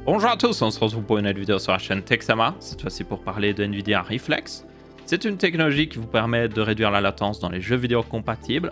Bonjour à tous, on se retrouve pour une nouvelle vidéo sur la chaîne Texama, cette fois-ci pour parler de Nvidia Reflex. C'est une technologie qui vous permet de réduire la latence dans les jeux vidéo compatibles.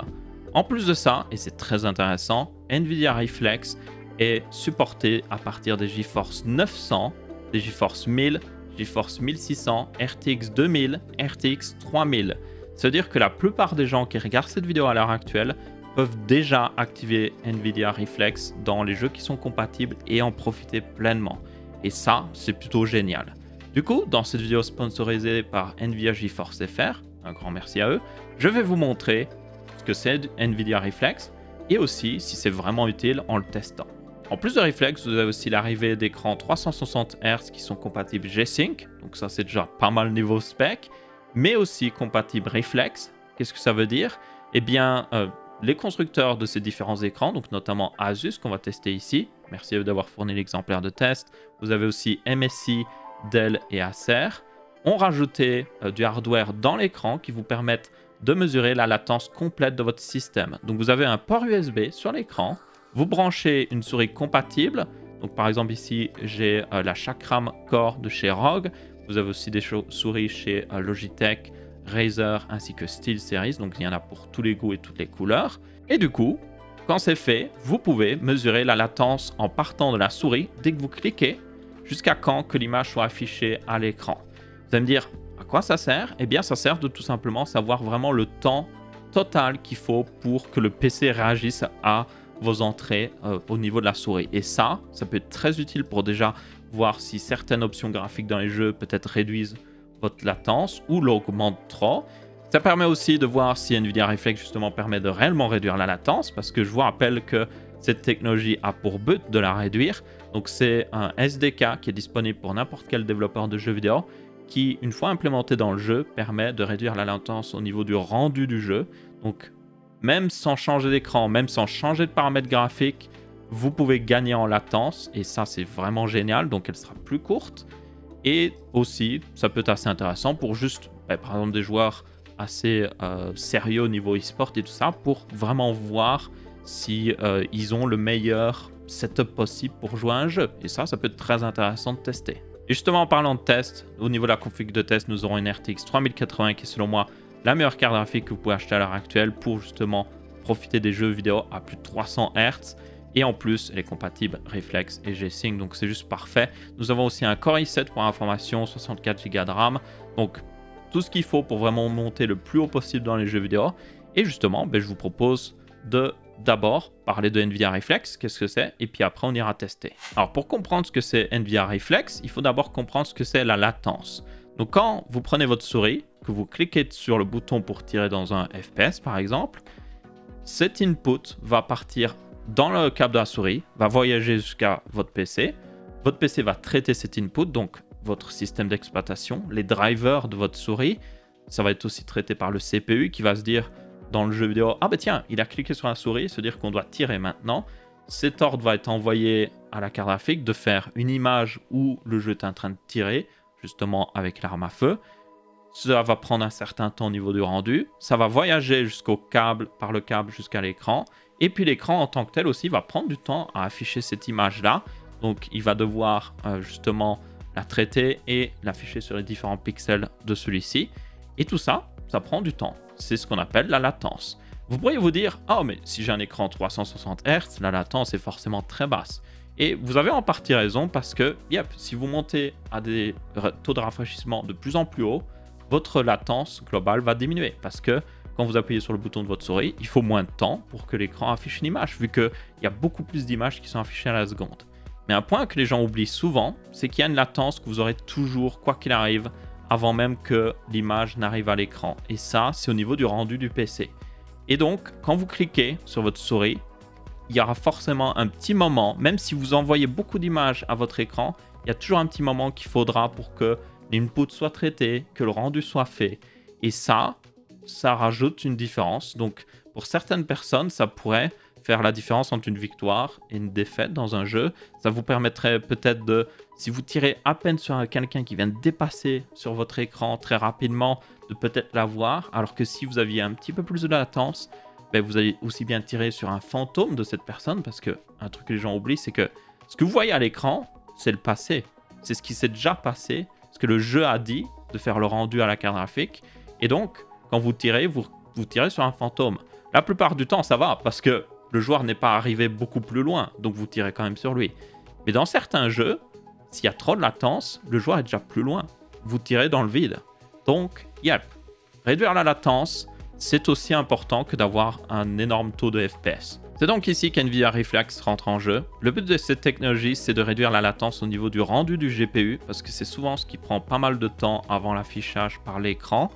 En plus de ça, et c'est très intéressant, Nvidia Reflex est supporté à partir des GeForce 900, des GeForce 1000, GeForce 1600, RTX 2000, RTX 3000. C'est-à-dire que la plupart des gens qui regardent cette vidéo à l'heure actuelle peuvent déjà activer Nvidia Reflex dans les jeux qui sont compatibles et en profiter pleinement. Et ça, c'est plutôt génial. Du coup, dans cette vidéo sponsorisée par Nvidia GeForce FR, un grand merci à eux, je vais vous montrer ce que c'est Nvidia Reflex et aussi si c'est vraiment utile en le testant. En plus de Reflex, vous avez aussi l'arrivée d'écrans 360 Hz qui sont compatibles G-Sync, donc ça c'est déjà pas mal niveau spec, mais aussi compatible Reflex. Qu'est-ce que ça veut dire? Eh bien, les constructeurs de ces différents écrans, donc notamment Asus qu'on va tester ici, merci à eux d'avoir fourni l'exemplaire de test, vous avez aussi MSI, Dell et Acer, ont rajouté du hardware dans l'écran qui vous permettent de mesurer la latence complète de votre système. Donc vous avez un port USB sur l'écran, vous branchez une souris compatible, donc par exemple ici j'ai la Chakram Core de chez ROG, vous avez aussi des souris chez Logitech, Razer ainsi que SteelSeries, donc il y en a pour tous les goûts et toutes les couleurs. Et du coup, quand c'est fait, vous pouvez mesurer la latence en partant de la souris dès que vous cliquez jusqu'à quand que l'image soit affichée à l'écran. Vous allez me dire, à quoi ça sert? Eh bien, ça sert de tout simplement savoir vraiment le temps total qu'il faut pour que le PC réagisse à vos entrées au niveau de la souris. Et ça peut être très utile pour déjà voir si certaines options graphiques dans les jeux peut-être réduisent votre latence ou l'augmente trop. Ça permet aussi de voir si Nvidia Reflex justement permet de réellement réduire la latence, parce que je vous rappelle que cette technologie a pour but de la réduire. Donc c'est un SDK qui est disponible pour n'importe quel développeur de jeux vidéo qui, une fois implémenté dans le jeu, permet de réduire la latence au niveau du rendu du jeu. Donc même sans changer d'écran, même sans changer de paramètres graphiques, vous pouvez gagner en latence et ça c'est vraiment génial, donc elle sera plus courte. Et aussi, ça peut être assez intéressant pour juste, par exemple, des joueurs assez sérieux au niveau e-sport et tout ça, pour vraiment voir si ils ont le meilleur setup possible pour jouer à un jeu. Et ça peut être très intéressant de tester. Et justement, en parlant de test, au niveau de la config de test, nous aurons une RTX 3080 qui est selon moi la meilleure carte graphique que vous pouvez acheter à l'heure actuelle pour justement profiter des jeux vidéo à plus de 300 Hz. Et en plus, elle est compatible Reflex et G-Sync, donc c'est juste parfait. Nous avons aussi un Core i7 pour information, 64 Go de RAM. Donc tout ce qu'il faut pour vraiment monter le plus haut possible dans les jeux vidéo. Et justement, je vous propose de d'abord parler de Nvidia Reflex, qu'est-ce que c'est, et puis après on ira tester. Alors pour comprendre ce que c'est Nvidia Reflex, il faut d'abord comprendre ce que c'est la latence. Donc quand vous prenez votre souris, que vous cliquez sur le bouton pour tirer dans un FPS par exemple, cet input va partir dans le câble de la souris, va voyager jusqu'à votre PC. Votre PC va traiter cet input, donc votre système d'exploitation, les drivers de votre souris. Ça va être aussi traité par le CPU qui va se dire dans le jeu vidéo, ah tiens, il a cliqué sur la souris, se dire qu'on doit tirer maintenant. Cet ordre va être envoyé à la carte graphique de faire une image où le jeu est en train de tirer, justement avec l'arme à feu. Ça va prendre un certain temps au niveau du rendu. Ça va voyager jusqu'au câble, par le câble jusqu'à l'écran. Et puis l'écran en tant que tel aussi va prendre du temps à afficher cette image-là. Donc il va devoir justement la traiter et l'afficher sur les différents pixels de celui-ci. Et tout ça, ça prend du temps. C'est ce qu'on appelle la latence. Vous pourriez vous dire, oh mais si j'ai un écran 360 Hz, la latence est forcément très basse. Et vous avez en partie raison parce que, si vous montez à des taux de rafraîchissement de plus en plus haut, votre latence globale va diminuer parce que quand vous appuyez sur le bouton de votre souris, il faut moins de temps pour que l'écran affiche une image, vu qu'il y a beaucoup plus d'images qui sont affichées à la seconde. Mais un point que les gens oublient souvent, c'est qu'il y a une latence que vous aurez toujours, quoi qu'il arrive, avant même que l'image n'arrive à l'écran. Et ça, c'est au niveau du rendu du PC. Et donc, quand vous cliquez sur votre souris, il y aura forcément un petit moment, même si vous envoyez beaucoup d'images à votre écran, il y a toujours un petit moment qu'il faudra pour que l'input soit traité, que le rendu soit fait. Et ça rajoute une différence. Donc, pour certaines personnes, ça pourrait faire la différence entre une victoire et une défaite dans un jeu. Ça vous permettrait peut-être de, si vous tirez à peine sur quelqu'un qui vient de dépasser sur votre écran très rapidement, de peut-être l'avoir, alors que si vous aviez un petit peu plus de latence, vous allez aussi bien tirer sur un fantôme de cette personne, parce que un truc que les gens oublient, c'est que ce que vous voyez à l'écran, c'est le passé. C'est ce qui s'est déjà passé, ce que le jeu a dit de faire le rendu à la carte graphique. Et donc, quand vous tirez, vous tirez sur un fantôme. La plupart du temps, ça va, parce que le joueur n'est pas arrivé beaucoup plus loin, donc vous tirez quand même sur lui. Mais dans certains jeux, s'il y a trop de latence, le joueur est déjà plus loin. Vous tirez dans le vide. Donc, yep. Réduire la latence, c'est aussi important que d'avoir un énorme taux de FPS. C'est donc ici qu'NVIDIA Reflex rentre en jeu. Le but de cette technologie, c'est de réduire la latence au niveau du rendu du GPU, parce que c'est souvent ce qui prend pas mal de temps avant l'affichage par l'écran.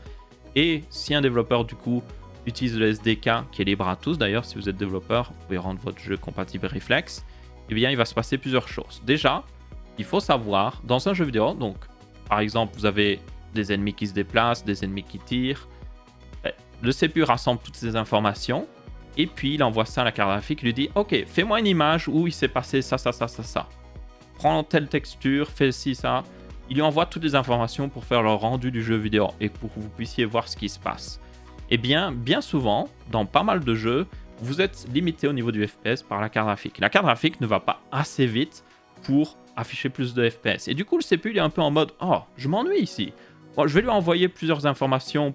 Et si un développeur, du coup, utilise le SDK, qui est libre à tous d'ailleurs, si vous êtes développeur, vous pouvez rendre votre jeu compatible Reflex, eh bien, il va se passer plusieurs choses. Déjà, il faut savoir, dans un jeu vidéo, donc, par exemple, vous avez des ennemis qui se déplacent, des ennemis qui tirent. Le CPU rassemble toutes ces informations et puis il envoie ça à la carte graphique. Il lui dit ok, fais-moi une image où il s'est passé ça. Prends telle texture, fais ci, ça. Il lui envoie toutes les informations pour faire le rendu du jeu vidéo et pour que vous puissiez voir ce qui se passe. Et bien souvent, dans pas mal de jeux, vous êtes limité au niveau du FPS par la carte graphique. La carte graphique ne va pas assez vite pour afficher plus de FPS. Et du coup, le CPU il est un peu en mode oh, je m'ennuie ici. Bon, je vais lui envoyer plusieurs informations,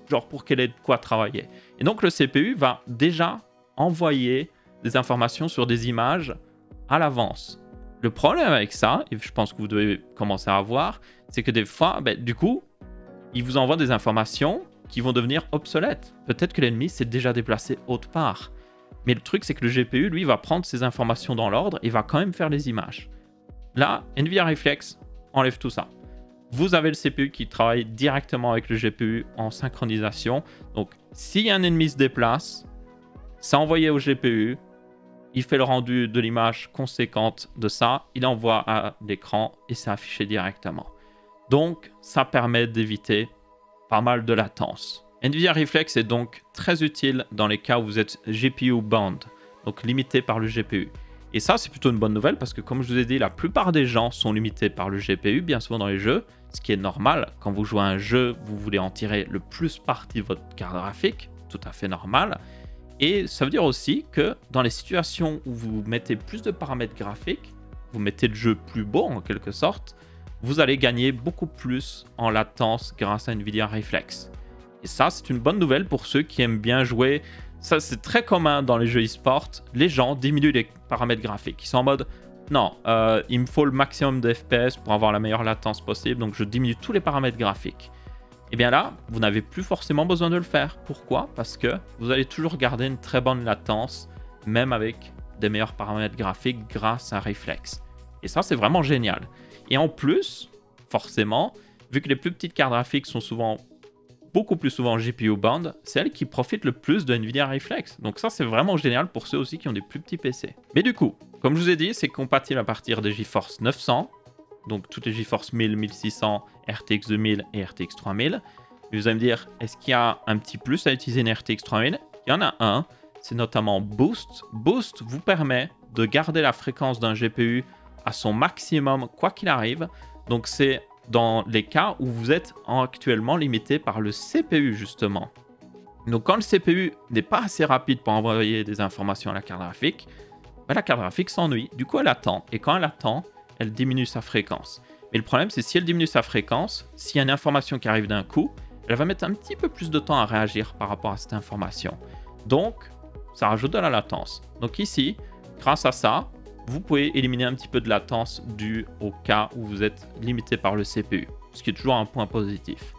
genre pour qu'elle ait de quoi travailler. Et donc le CPU va déjà envoyer des informations sur des images à l'avance. Le problème avec ça, et je pense que vous devez commencer à voir, c'est que des fois, du coup, il vous envoie des informations qui vont devenir obsolètes. Peut-être que l'ennemi s'est déjà déplacé autre part. Mais le truc, c'est que le GPU, lui, va prendre ces informations dans l'ordre et va quand même faire les images. Là, NVIDIA Reflex enlève tout ça. Vous avez le CPU qui travaille directement avec le GPU en synchronisation. Donc, si un ennemi se déplace, c'est envoyé au GPU. Il fait le rendu de l'image conséquente de ça. Il envoie à l'écran et c'est affiché directement. Donc, ça permet d'éviter pas mal de latence. NVIDIA Reflex est donc très utile dans les cas où vous êtes GPU bound, donc limité par le GPU. Et ça, c'est plutôt une bonne nouvelle parce que, comme je vous ai dit, la plupart des gens sont limités par le GPU, bien souvent dans les jeux, ce qui est normal. Quand vous jouez à un jeu, vous voulez en tirer le plus parti de votre carte graphique, tout à fait normal. Et ça veut dire aussi que dans les situations où vous mettez plus de paramètres graphiques, vous mettez le jeu plus beau en quelque sorte, vous allez gagner beaucoup plus en latence grâce à NVIDIA Reflex. Et ça, c'est une bonne nouvelle pour ceux qui aiment bien jouer. Ça, c'est très commun dans les jeux e-sport. Les gens diminuent les paramètres graphiques. Ils sont en mode, non, il me faut le maximum de FPS pour avoir la meilleure latence possible, donc je diminue tous les paramètres graphiques. Et bien là, vous n'avez plus forcément besoin de le faire. Pourquoi? Parce que vous allez toujours garder une très bonne latence, même avec des meilleurs paramètres graphiques grâce à Reflex. Et ça, c'est vraiment génial. Et en plus, forcément, vu que les plus petites cartes graphiques sont beaucoup plus souvent GPU bound, c'est elles qui profitent le plus de NVIDIA Reflex. Donc ça, c'est vraiment génial pour ceux aussi qui ont des plus petits PC. Mais du coup, comme je vous ai dit, c'est compatible à partir des GeForce 900, donc toutes les GeForce 1000, 1600, RTX 2000 et RTX 3000. Et vous allez me dire, est-ce qu'il y a un petit plus à utiliser une RTX 3000? Il y en a un, c'est notamment Boost. Boost vous permet de garder la fréquence d'un GPU à son maximum quoi qu'il arrive. Donc c'est dans les cas où vous êtes actuellement limité par le CPU justement. Donc quand le CPU n'est pas assez rapide pour envoyer des informations à la carte graphique, la carte graphique s'ennuie. Du coup elle attend, et quand elle attend, elle diminue sa fréquence. Mais le problème c'est si elle diminue sa fréquence, s'il y a une information qui arrive d'un coup, elle va mettre un petit peu plus de temps à réagir par rapport à cette information. Donc ça rajoute de la latence. Donc ici, grâce à ça, vous pouvez éliminer un petit peu de latence due au cas où vous êtes limité par le CPU, ce qui est toujours un point positif.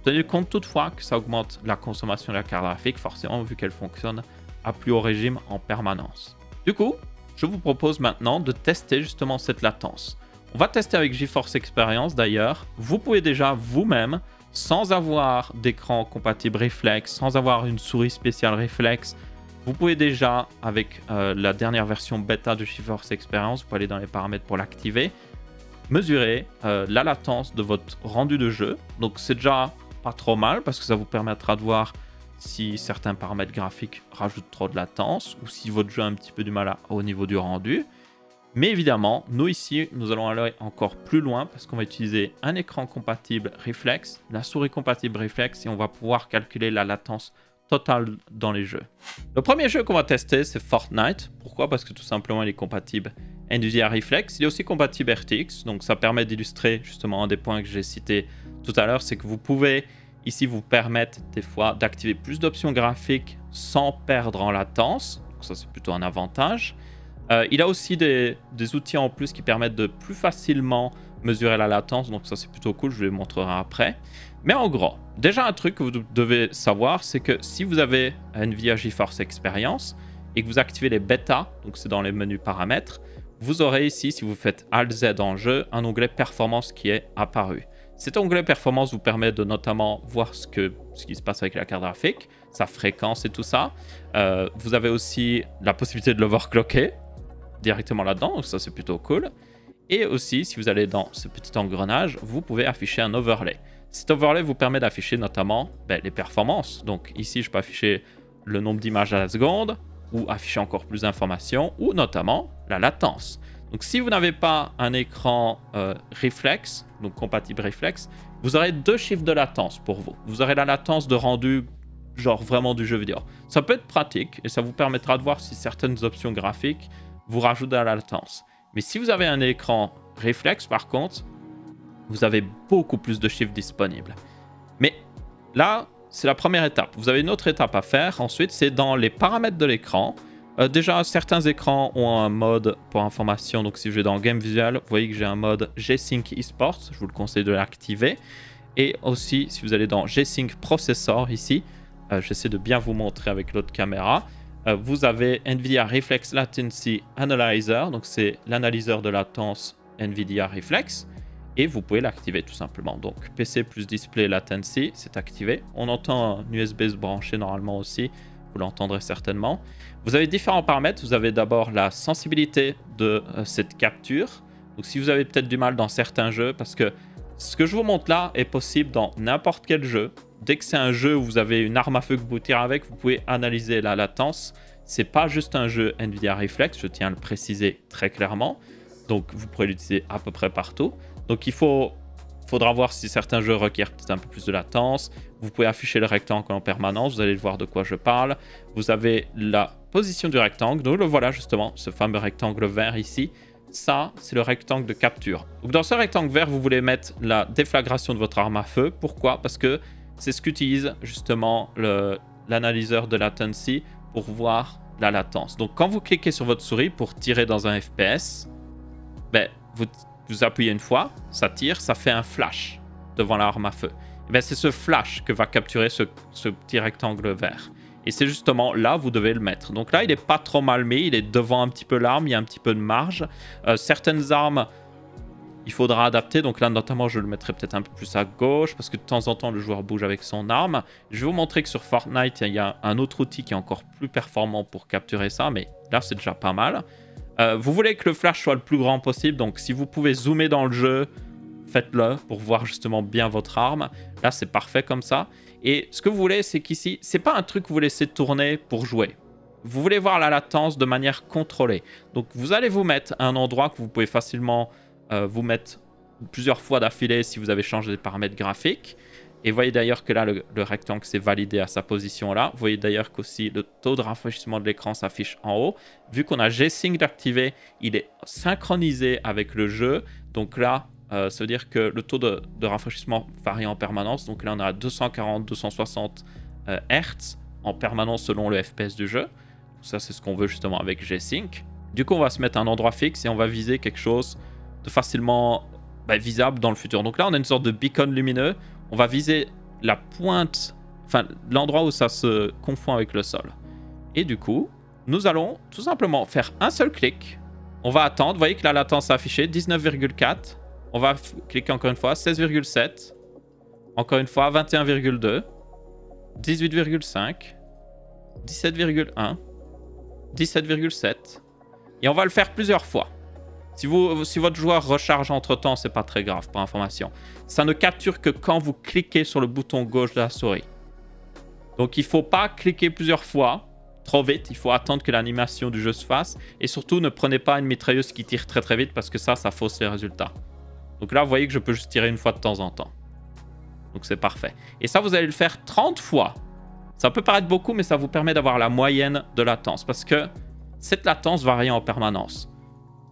Tenez compte toutefois que ça augmente la consommation de la carte graphique, forcément vu qu'elle fonctionne à plus haut régime en permanence. Du coup, je vous propose maintenant de tester justement cette latence. On va tester avec GeForce Experience d'ailleurs. Vous pouvez déjà vous-même, sans avoir d'écran compatible Reflex, sans avoir une souris spéciale Reflex, vous pouvez déjà, avec la dernière version bêta de GeForce Experience, vous pouvez aller dans les paramètres pour l'activer, mesurer la latence de votre rendu de jeu. Donc c'est déjà pas trop mal parce que ça vous permettra de voir si certains paramètres graphiques rajoutent trop de latence ou si votre jeu a un petit peu du mal au niveau du rendu. Mais évidemment, nous ici, nous allons aller encore plus loin parce qu'on va utiliser un écran compatible Reflex, la souris compatible Reflex et on va pouvoir calculer la latence totale dans les jeux. Le premier jeu qu'on va tester, c'est Fortnite. Pourquoi? Parce que tout simplement, il est compatible NVIDIA Reflex. Il est aussi compatible RTX, donc ça permet d'illustrer justement un des points que j'ai cité tout à l'heure, c'est que vous pouvez ici vous permettre des fois d'activer plus d'options graphiques sans perdre en latence. Donc ça, c'est plutôt un avantage. Il a aussi des outils en plus qui permettent de plus facilement mesurer la latence, donc ça c'est plutôt cool, je vous les montrerai après. Mais en gros, déjà un truc que vous devez savoir, c'est que si vous avez NVIDIA GeForce Experience et que vous activez les bêtas, donc c'est dans les menus paramètres, vous aurez ici, si vous faites Alt-Z en jeu, un onglet performance qui est apparu. Cet onglet performance vous permet de notamment voir ce qui se passe avec la carte graphique, sa fréquence et tout ça. Vous avez aussi la possibilité de l'overclocker directement là-dedans, donc ça c'est plutôt cool. Et aussi, si vous allez dans ce petit engrenage, vous pouvez afficher un overlay. Cet overlay vous permet d'afficher notamment les performances. Donc ici, je peux afficher le nombre d'images à la seconde, ou afficher encore plus d'informations, ou notamment la latence. Donc si vous n'avez pas un écran Reflex, donc compatible Reflex, vous aurez 2 chiffres de latence pour vous. Vous aurez la latence de rendu, genre vraiment du jeu vidéo. Ça peut être pratique, et ça vous permettra de voir si certaines options graphiques vous rajoutent de la latence. Mais si vous avez un écran Reflex, par contre, vous avez beaucoup plus de chiffres disponibles. Mais là, c'est la première étape. Vous avez une autre étape à faire. Ensuite, c'est dans les paramètres de l'écran. Déjà, certains écrans ont un mode pour information. Donc, si je vais dans Game Visual, vous voyez que j'ai un mode G-Sync eSports. Je vous le conseille de l'activer. Et aussi, si vous allez dans G-Sync Processor ici, j'essaie de bien vous montrer avec l'autre caméra. Vous avez NVIDIA Reflex Latency Analyzer, donc c'est l'analyseur de latence NVIDIA Reflex, et vous pouvez l'activer tout simplement. Donc PC plus Display Latency, c'est activé. On entend un USB se brancher normalement aussi, vous l'entendrez certainement. Vous avez différents paramètres. Vous avez d'abord la sensibilité de cette capture. Donc si vous avez peut-être du mal dans certains jeux, parce que ce que je vous montre là est possible dans n'importe quel jeu. Dès que c'est un jeu où vous avez une arme à feu que vous pouvez tirer avec, vous pouvez analyser la latence. C'est pas juste un jeu NVIDIA Reflex, je tiens à le préciser très clairement. Donc vous pourrez l'utiliser à peu près partout. Donc il faudra voir si certains jeux requièrent peut-être un peu plus de latence. Vous pouvez afficher le rectangle en permanence, vous allez voir de quoi je parle. Vous avez la position du rectangle, donc le voilà justement, ce fameux rectangle vert ici. Ça, c'est le rectangle de capture. Donc dans ce rectangle vert, vous voulez mettre la déflagration de votre arme à feu. Pourquoi? Parce que c'est ce qu'utilise justement l'analyseur de latency pour voir la latence. Donc quand vous cliquez sur votre souris pour tirer dans un FPS, vous appuyez une fois, ça tire, ça fait un flash devant l'arme à feu. C'est ce flash que va capturer ce petit rectangle vert. Et c'est justement là vous devez le mettre. Donc là, il n'est pas trop mal mis, il est devant un petit peu l'arme, il y a un petit peu de marge. Certaines armes, il faudra adapter. Donc là, notamment, je le mettrai peut-être un peu plus à gauche parce que de temps en temps, le joueur bouge avec son arme. Je vais vous montrer que sur Fortnite, il y a un autre outil qui est encore plus performant pour capturer ça, mais là, c'est déjà pas mal. Vous voulez que le flash soit le plus grand possible, donc si vous pouvez zoomer dans le jeu, faites-le pour voir justement bien votre arme. Là, c'est parfait comme ça. Et ce que vous voulez, c'est qu'ici, c'est pas un truc que vous laissez tourner pour jouer. Vous voulez voir la latence de manière contrôlée. Donc, vous allez vous mettre à un endroit que vous pouvez facilement vous mettre plusieurs fois d'affilée si vous avez changé les paramètres graphiques. Et vous voyez d'ailleurs que là, le rectangle s'est validé à sa position là. Vous voyez d'ailleurs qu'aussi le taux de rafraîchissement de l'écran s'affiche en haut. Vu qu'on a G-Sync activé, il est synchronisé avec le jeu. Donc là, ça veut dire que le taux de rafraîchissement varie en permanence. Donc là, on a 240-260 Hz en permanence selon le FPS du jeu. Ça, c'est ce qu'on veut justement avec G-Sync. Du coup, on va se mettre à un endroit fixe et on va viser quelque chose de facilement visable dans le futur. Donc là, on a une sorte de beacon lumineux. On va viser la pointe, enfin l'endroit où ça se confond avec le sol. Et du coup, nous allons tout simplement faire un seul clic. On va attendre. Vous voyez que la latence est affichée 19,4. On va cliquer encore une fois 16,7. Encore une fois 21,2. 18,5. 17,1. 17,7. Et on va le faire plusieurs fois. Si votre joueur recharge entre-temps, c'est pas très grave, pour information. Ça ne capture que quand vous cliquez sur le bouton gauche de la souris. Donc il ne faut pas cliquer plusieurs fois, trop vite. Il faut attendre que l'animation du jeu se fasse. Et surtout, ne prenez pas une mitrailleuse qui tire très très vite parce que ça fausse les résultats. Donc là, vous voyez que je peux juste tirer une fois de temps en temps. Donc c'est parfait. Et ça, vous allez le faire 30 fois. Ça peut paraître beaucoup, mais ça vous permet d'avoir la moyenne de latence. Parce que cette latence varie en permanence.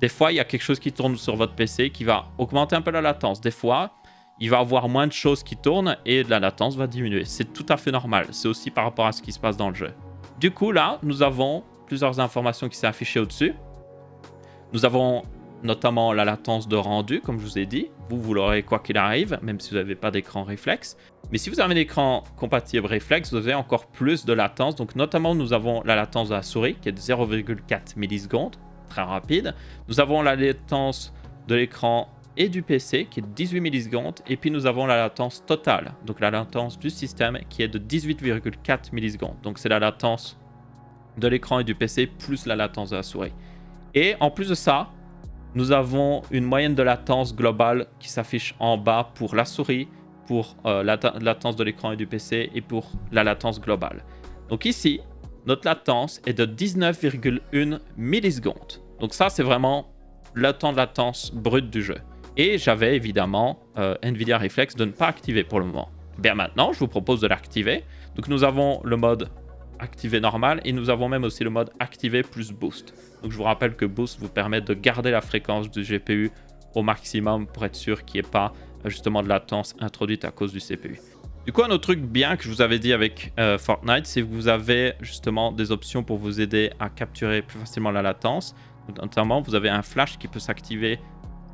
Des fois, il y a quelque chose qui tourne sur votre PC qui va augmenter un peu la latence. Des fois, il va y avoir moins de choses qui tournent et la latence va diminuer. C'est tout à fait normal. C'est aussi par rapport à ce qui se passe dans le jeu. Du coup, là, nous avons plusieurs informations qui sont affichées au-dessus. Nous avons notamment la latence de rendu, comme je vous ai dit. Vous l'aurez quoi qu'il arrive, même si vous n'avez pas d'écran réflexe. Mais si vous avez un écran compatible réflexe, vous avez encore plus de latence. Donc, notamment, nous avons la latence de la souris qui est de 0,4 millisecondes. Très rapide. Nous avons la latence de l'écran et du PC qui est de 18 millisecondes. Et puis nous avons la latence totale, donc la latence du système qui est de 18,4 millisecondes. Donc c'est la latence de l'écran et du PC plus la latence de la souris. Et en plus de ça, nous avons une moyenne de latence globale qui s'affiche en bas pour la souris, pour la latence de l'écran et du PC et pour la latence globale. Donc ici, notre latence est de 19,1 millisecondes. Donc ça, c'est vraiment le temps de latence brut du jeu. Et j'avais évidemment NVIDIA Reflex de ne pas activer pour le moment. Bien maintenant, je vous propose de l'activer. Donc nous avons le mode activé normal et nous avons même aussi le mode activé plus boost. Donc je vous rappelle que boost vous permet de garder la fréquence du GPU au maximum pour être sûr qu'il n'y ait pas justement de latence introduite à cause du CPU. Du coup, un autre truc bien que je vous avais dit avec Fortnite, c'est que vous avez justement des options pour vous aider à capturer plus facilement la latence. Notamment, vous avez un flash qui peut s'activer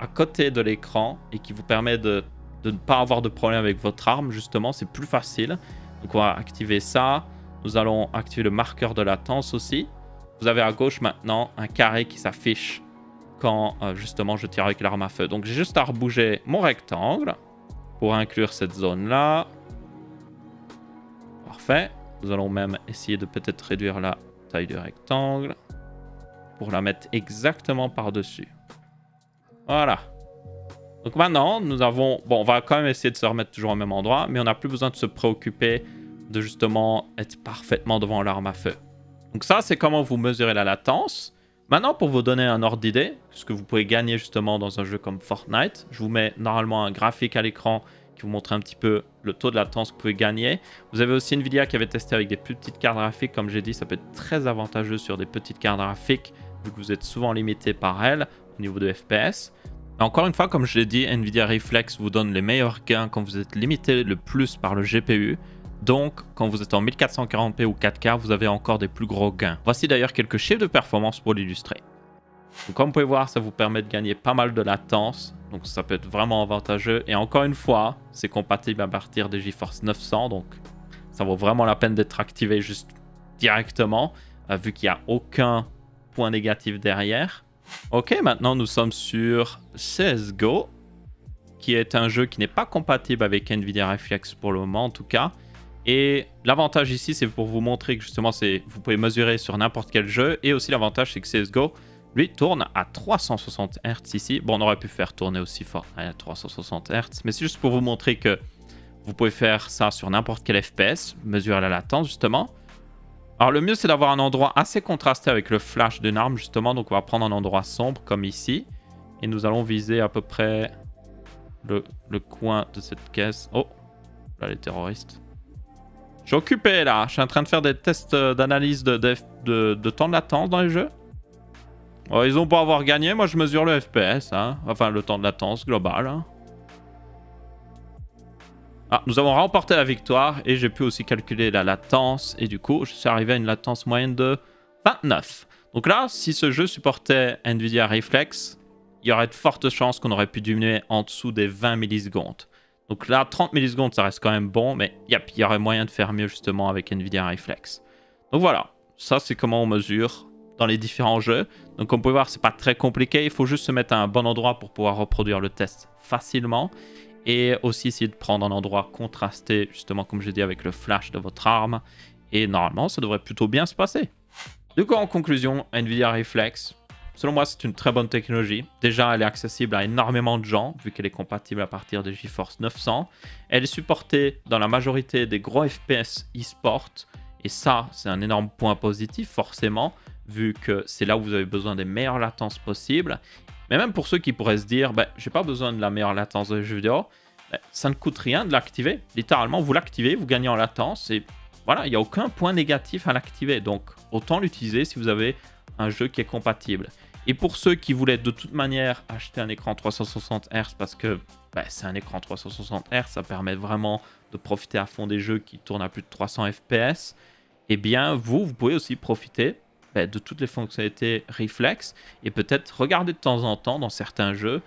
à côté de l'écran et qui vous permet de ne pas avoir de problème avec votre arme. Justement, c'est plus facile. Donc, on va activer ça. Nous allons activer le marqueur de latence aussi. Vous avez à gauche maintenant un carré qui s'affiche quand justement je tire avec l'arme à feu. Donc, j'ai juste à rebouger mon rectangle pour inclure cette zone-là. Parfait. Nous allons même essayer de peut-être réduire la taille du rectangle pour la mettre exactement par-dessus. Voilà. Donc maintenant, nous avons... Bon, on va quand même essayer de se remettre toujours au même endroit, mais on n'a plus besoin de se préoccuper de justement être parfaitement devant l'arme à feu. Donc ça, c'est comment vous mesurez la latence. Maintenant, pour vous donner un ordre d'idée, ce que vous pouvez gagner justement dans un jeu comme Fortnite, je vous mets normalement un graphique à l'écran qui vous montre un petit peu le taux de latence que vous pouvez gagner. Vous avez aussi Nvidia qui avait testé avec des plus petites cartes graphiques. Comme j'ai dit, ça peut être très avantageux sur des petites cartes graphiques, vu que vous êtes souvent limité par elles au niveau de FPS. Mais encore une fois, comme je l'ai dit, Nvidia Reflex vous donne les meilleurs gains quand vous êtes limité le plus par le GPU. Donc, quand vous êtes en 1440p ou 4K, vous avez encore des plus gros gains. Voici d'ailleurs quelques chiffres de performance pour l'illustrer. Donc, comme vous pouvez voir, ça vous permet de gagner pas mal de latence. Donc, ça peut être vraiment avantageux. Et encore une fois, c'est compatible à partir des GeForce 900. Donc, ça vaut vraiment la peine d'être activé juste directement, vu qu'il n'y a aucun point négatif derrière. Ok, maintenant nous sommes sur CSGO, qui est un jeu qui n'est pas compatible avec Nvidia Reflex pour le moment en tout cas. Et l'avantage ici, c'est pour vous montrer que justement, vous pouvez mesurer sur n'importe quel jeu. Et aussi l'avantage, c'est que CSGO, lui, tourne à 360 Hz ici. Bon, on aurait pu faire tourner aussi fort à 360 Hz, mais c'est juste pour vous montrer que vous pouvez faire ça sur n'importe quel FPS, mesurer la latence justement. Alors le mieux, c'est d'avoir un endroit assez contrasté avec le flash d'une arme justement. Donc on va prendre un endroit sombre comme ici. Et nous allons viser à peu près le coin de cette caisse. Oh, là les terroristes. Je suis occupé là, je suis en train de faire des tests d'analyse de temps de latence dans les jeux. Oh, ils ont pas avoir gagné, moi je mesure le FPS, hein. Enfin le temps de latence global. Hein. Ah, nous avons remporté la victoire et j'ai pu aussi calculer la latence. Et du coup, je suis arrivé à une latence moyenne de 29. Donc là, si ce jeu supportait Nvidia Reflex, il y aurait de fortes chances qu'on aurait pu diminuer en dessous des 20 millisecondes. Donc là, 30 millisecondes, ça reste quand même bon, mais il y aurait moyen de faire mieux justement avec Nvidia Reflex. Donc voilà, ça c'est comment on mesure dans les différents jeux. Donc comme vous pouvez voir, c'est pas très compliqué, il faut juste se mettre à un bon endroit pour pouvoir reproduire le test facilement. Et aussi essayer de prendre un endroit contrasté, justement comme j'ai dit, avec le flash de votre arme. Et normalement, ça devrait plutôt bien se passer. Du coup, en conclusion, Nvidia Reflex, selon moi, c'est une très bonne technologie. Déjà, elle est accessible à énormément de gens, vu qu'elle est compatible à partir de GeForce 900. Elle est supportée dans la majorité des gros FPS e-sport. Et ça, c'est un énorme point positif, forcément, vu que c'est là où vous avez besoin des meilleures latences possibles. Mais même pour ceux qui pourraient se dire, j'ai pas besoin de la meilleure latence de jeu vidéo, ça ne coûte rien de l'activer. Littéralement, vous l'activez, vous gagnez en latence et voilà, il n'y a aucun point négatif à l'activer. Donc, autant l'utiliser si vous avez un jeu qui est compatible. Et pour ceux qui voulaient de toute manière acheter un écran 360 Hz parce que c'est un écran 360 Hz, ça permet vraiment de profiter à fond des jeux qui tournent à plus de 300 FPS, eh bien vous pouvez aussi profiter de toutes les fonctionnalités Reflex et peut-être regarder de temps en temps dans certains jeux.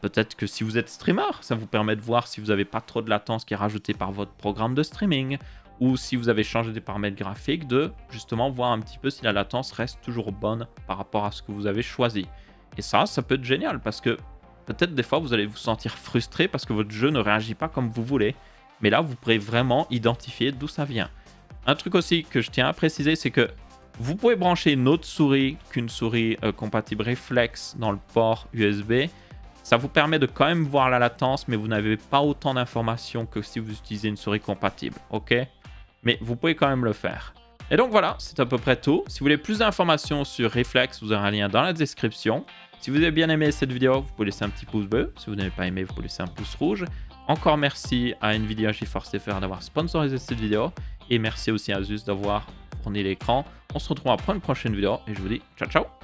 Peut-être que si vous êtes streamer, ça vous permet de voir si vous n'avez pas trop de latence qui est rajoutée par votre programme de streaming, ou si vous avez changé des paramètres graphiques, de justement voir un petit peu si la latence reste toujours bonne par rapport à ce que vous avez choisi. Et ça peut être génial parce que peut-être des fois vous allez vous sentir frustré parce que votre jeu ne réagit pas comme vous voulez. Mais là, vous pourrez vraiment identifier d'où ça vient. Un truc aussi que je tiens à préciser, c'est que vous pouvez brancher une autre souris qu'une souris compatible Reflex dans le port USB. Ça vous permet de quand même voir la latence, mais vous n'avez pas autant d'informations que si vous utilisez une souris compatible, ok? Mais vous pouvez quand même le faire. Et donc voilà, c'est à peu près tout. Si vous voulez plus d'informations sur Reflex, vous aurez un lien dans la description. Si vous avez bien aimé cette vidéo, vous pouvez laisser un petit pouce bleu. Si vous n'avez pas aimé, vous pouvez laisser un pouce rouge. Encore merci à Nvidia GeForce FR d'avoir sponsorisé cette vidéo. Et merci aussi à Asus d'avoir fourni l'écran. On se retrouve après une prochaine vidéo et je vous dis ciao ciao.